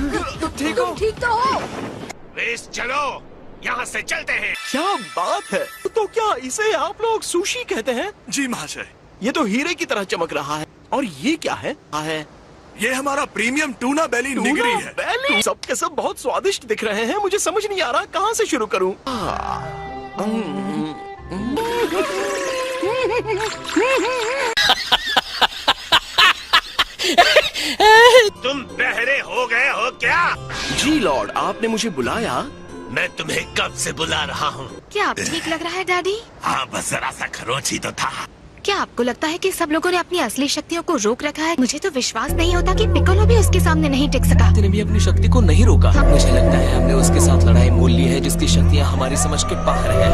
ठीक हो? ठीक तो हो? रेस चलो, यहाँ से चलते हैं। क्या बात है। तो क्या इसे आप लोग सुशी कहते हैं? जी महाशय। ये तो हीरे की तरह चमक रहा है। और ये क्या है? ये हमारा प्रीमियम टूना बेली निगरी है। बेली? सब के सब बहुत स्वादिष्ट दिख रहे हैं। मुझे समझ नहीं आ रहा कहाँ से शुरू करूँ। तुम बहरे हो गए हो क्या? जी लॉर्ड, आपने मुझे बुलाया? मैं तुम्हें कब से बुला रहा हूँ। क्या आप ठीक लग रहा है डैडी? हाँ, बस जरा सा खरोच ही तो था। क्या आपको लगता है कि सब लोगों ने अपनी असली शक्तियों को रोक रखा है? मुझे तो विश्वास नहीं होता कि पिकोलो भी उसके सामने नहीं टिक सका। ने भी अपनी शक्ति को नहीं रोका। मुझे लगता है हमने उसके साथ लड़ाई मोल ली है, जिसकी शक्तियाँ हमारी समझ के बाहर है।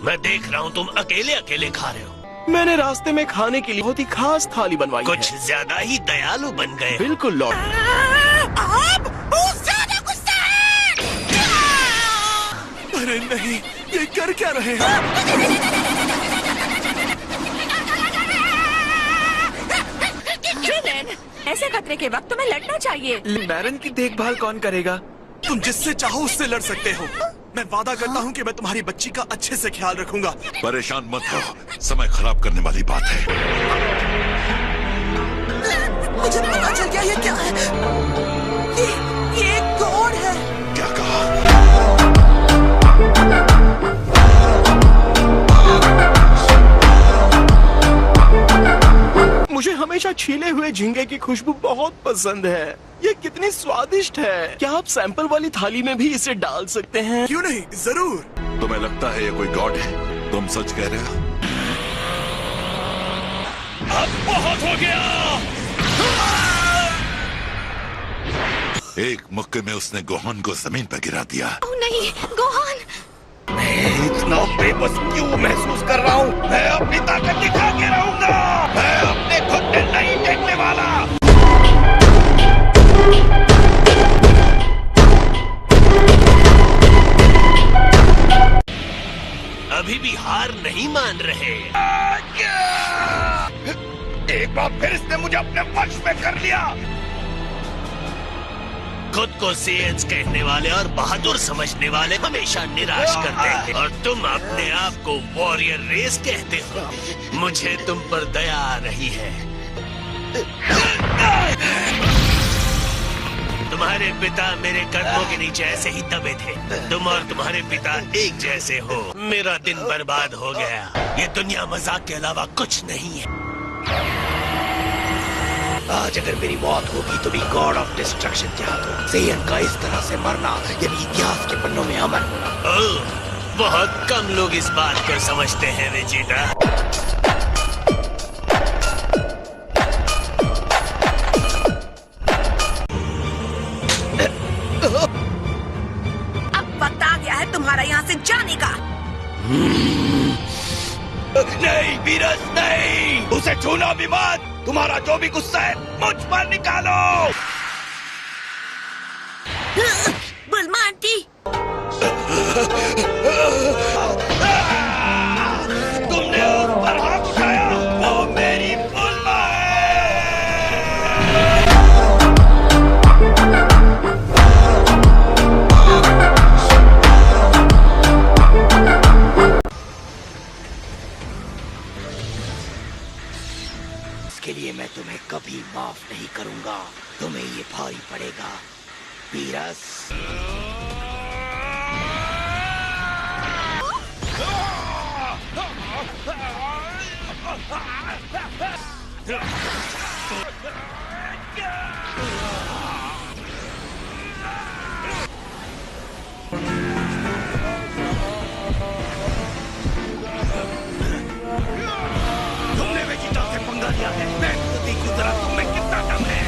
मैं देख रहा हूँ तुम अकेले अकेले खा रहे हो। मैंने रास्ते में खाने के लिए बहुत ही खास थाली बनवाई है। कुछ ज्यादा ही दयालु बन गए। बिल्कुल लॉर्ड। आप बहुत ज्यादा गुस्सा है। अरे नहीं, ये कर क्या रहे हैं? ऐसे खतरे के वक्त तुम्हें लड़ना चाहिए। मैरन की देखभाल कौन करेगा? तुम जिससे चाहो उससे लड़ सकते हो। मैं वादा करता हूँ कि मैं तुम्हारी बच्ची का अच्छे से ख्याल रखूंगा। परेशान मत हो, समय खराब करने वाली बात है। मुझे पता चल गया ये क्या है। ये एक गॉड है। क्या कहा? मुझे हमेशा छीले हुए झींगे की खुशबू बहुत पसंद है। ये कितनी स्वादिष्ट है। क्या आप सैंपल वाली थाली में भी इसे डाल सकते हैं? क्यों नहीं, जरूर। तुम्हें लगता है ये कोई गॉड है? तुम सच कह रहे हो? अब बहुत हो गया। एक मुक्के में उसने गोहान को जमीन पर गिरा दिया। ओह नहीं, गोहान! मैं इतना बेबस क्यों महसूस कर रहा हूँ? मैं अपनी ताकत दिखा के रहूंगा। मैं अपने घुटने नहीं टेकने वाला। अभी भी हार नहीं मान रहे। एक बार फिर इसने मुझे अपने वश में कर लिया। खुद को सेयंस कहने वाले और बहादुर समझने वाले हमेशा निराश करते हैं, और तुम अपने आप को वॉरियर रेस कहते हो। मुझे तुम पर दया आ रही है। तुम्हारे पिता मेरे कदमों के नीचे ऐसे ही दबे थे। तुम और तुम्हारे पिता एक जैसे हो। मेरा दिन बर्बाद हो गया। ये दुनिया मजाक के अलावा कुछ नहीं है। आज अगर मेरी मौत होगी तो भी गॉड ऑफ डिस्ट्रक्शन के हाथों सेयन का इस तरह से मरना यानी इतिहास के पन्नों में अमर। बहुत कम लोग इस बात को समझते हैं वेजिटा। अब वक्त आ गया है तुम्हारा यहाँ से जाने का। नहीं वीरस, नहीं, उसे छूना भी मत। तुम्हारा जो भी गुस्सा है मुझ पर निकालो। बुल्मा आंटी, तुमने उस पर हाथ उठाया, वो मेरी बुल्मा के लिए मैं तुम्हें कभी माफ नहीं करूंगा। तुम्हें ये भारी पड़ेगा वीरस। तुमने वेजिटा से पंगा लिया है। मैं खुद ही गुजरा, तुम में कितना दम है।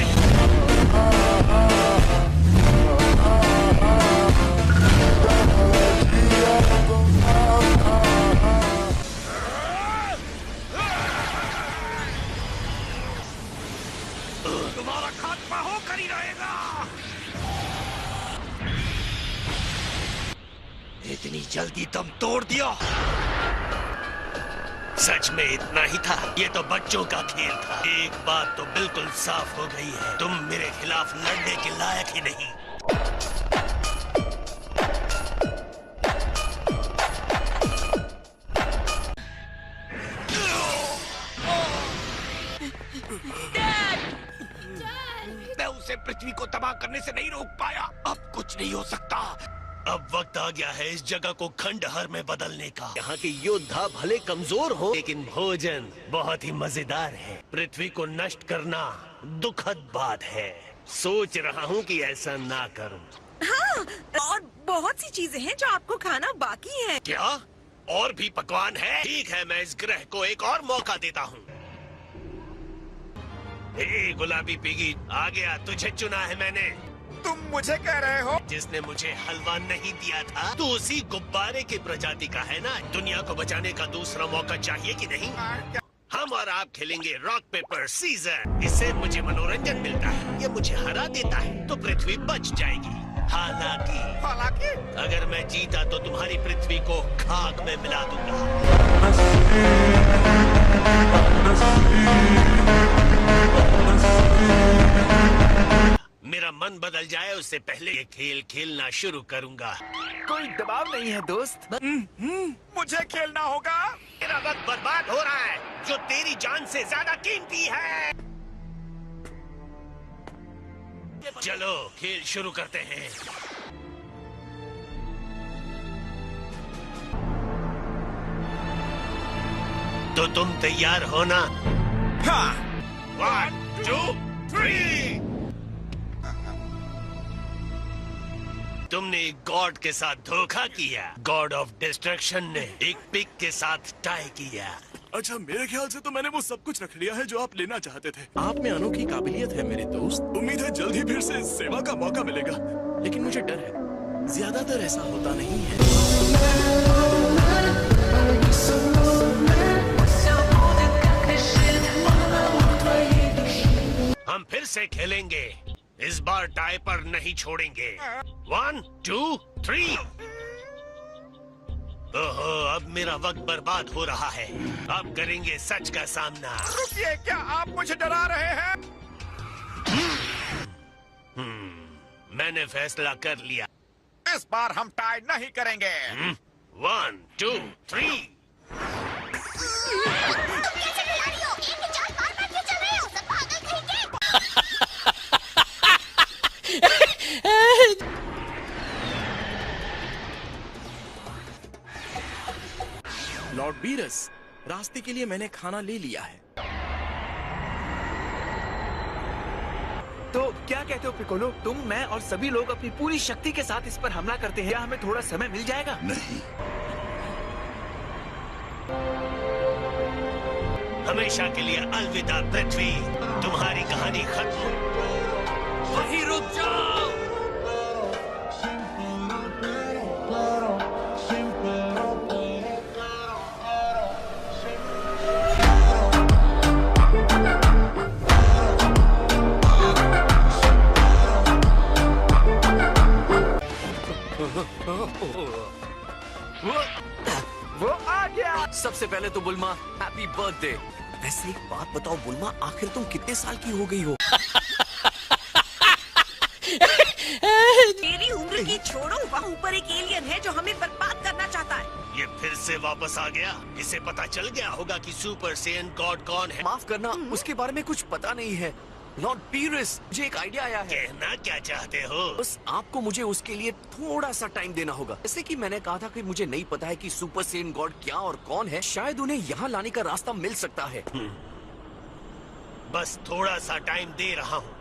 जल्दी दम तोड़ दिया। सच में इतना ही था। ये तो बच्चों का खेल था। एक बात तो बिल्कुल साफ हो गई है, तुम मेरे खिलाफ लड़ने के लायक ही नहीं। मैं उसे पृथ्वी को तबाह करने से नहीं रोक पाया। अब कुछ नहीं हो सकता। अब वक्त आ गया है इस जगह को खंडहर में बदलने का। यहाँ के योद्धा भले कमजोर हो, लेकिन भोजन बहुत ही मजेदार है। पृथ्वी को नष्ट करना दुखद बात है। सोच रहा हूँ कि ऐसा ना करूँ। हाँ, और बहुत सी चीजें हैं जो आपको खाना बाकी है। क्या और भी पकवान है? ठीक है, मैं इस ग्रह को एक और मौका देता हूँ। हे गुलाबी पिगी, आ गया। तुझे चुना है मैंने। तुम मुझे कह रहे हो? जिसने मुझे हलवा नहीं दिया था, तो उसी गुब्बारे की प्रजाति का है ना। दुनिया को बचाने का दूसरा मौका चाहिए कि नहीं? हम और आप खेलेंगे रॉक पेपर सीजर। इससे मुझे मनोरंजन मिलता है। ये मुझे हरा देता है तो पृथ्वी बच जाएगी। हालांकि अगर मैं जीता तो तुम्हारी पृथ्वी को खाक में मिला दूंगा। मेरा मन बदल जाए उससे पहले ये खेल खेलना शुरू करूंगा। कोई दबाव नहीं है दोस्त। मुझे खेलना होगा। मेरा वक्त बर्बाद हो रहा है जो तेरी जान से ज्यादा कीमती है। चलो खेल शुरू करते हैं। तो तुम तैयार हो ना? हाँ। 1, 2, 3। तुमने एक गॉड के साथ धोखा किया। गॉड ऑफ डिस्ट्रक्शन ने एक पिग के साथ टाई किया। अच्छा, मेरे ख्याल से तो मैंने वो सब कुछ रख लिया है जो आप लेना चाहते थे। आप में अनोखी काबिलियत है मेरे दोस्त, उम्मीद है जल्द ही फिर से सेवा का मौका मिलेगा। लेकिन मुझे डर है ज्यादातर ऐसा होता नहीं है। हम फिर से खेलेंगे। इस बार टाई पर नहीं छोड़ेंगे। 1, 2, 3। ओहो, अब मेरा वक्त बर्बाद हो रहा है। अब करेंगे सच का सामना। रुकिए, क्या आप मुझे डरा रहे हैं? मैंने फैसला कर लिया। इस बार हम टाई नहीं करेंगे। 1, 2, 3। लॉर्ड बीरस, रास्ते के लिए मैंने खाना ले लिया है। तो क्या कहते हो पिकोलो? तुम, मैं और सभी लोग अपनी पूरी शक्ति के साथ इस पर हमला करते हैं। क्या हमें थोड़ा समय मिल जाएगा? नहीं। हमेशा के लिए अलविदा पृथ्वी। तुम्हारी कहानी खत्म। वहीं रुक जाओ। वो आ गया। सबसे पहले तो बुल्मा, हैप्पी बर्थडे। वैसे एक बात बताओ बुल्मा, आखिर तुम कितने साल की हो गई हो? मेरी उम्र की छोड़ो, वहाँ ऊपर एक एलियन है जो हमें बर्बाद करना चाहता है। ये फिर से वापस आ गया। इसे पता चल गया होगा कि सुपर सेयन गॉड कौन है। माफ करना, उसके बारे में कुछ पता नहीं है। लॉर्ड पीरिस, मुझे एक आइडिया आया है। कहना क्या चाहते हो? बस आपको मुझे उसके लिए थोड़ा सा टाइम देना होगा। जैसे कि मैंने कहा था कि मुझे नहीं पता है कि सुपर सेन गॉड क्या और कौन है। शायद उन्हें यहाँ लाने का रास्ता मिल सकता है। बस थोड़ा सा टाइम दे रहा हूँ।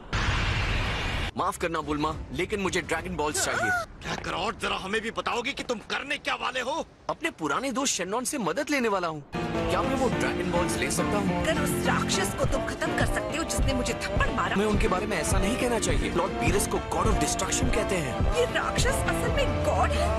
माफ करना बुल्मा, लेकिन मुझे ड्रैगन बॉल्स चाहिए। क्या करो, जरा हमें भी बताओगे कि तुम करने क्या वाले हो? अपने पुराने दोस्त शेनॉन से मदद लेने वाला हूँ। क्या मैं वो ड्रैगन बॉल्स ले सकता हूँ? अगर उस राक्षस को तुम खत्म कर सकते हो जिसने मुझे थप्पड़ मारा। मैं उनके बारे में ऐसा नहीं कहना चाहिए। लॉर्ड पीरिस को गॉड ऑफ डिस्ट्रक्शन कहते हैं। ये राक्षस असल में गॉड है।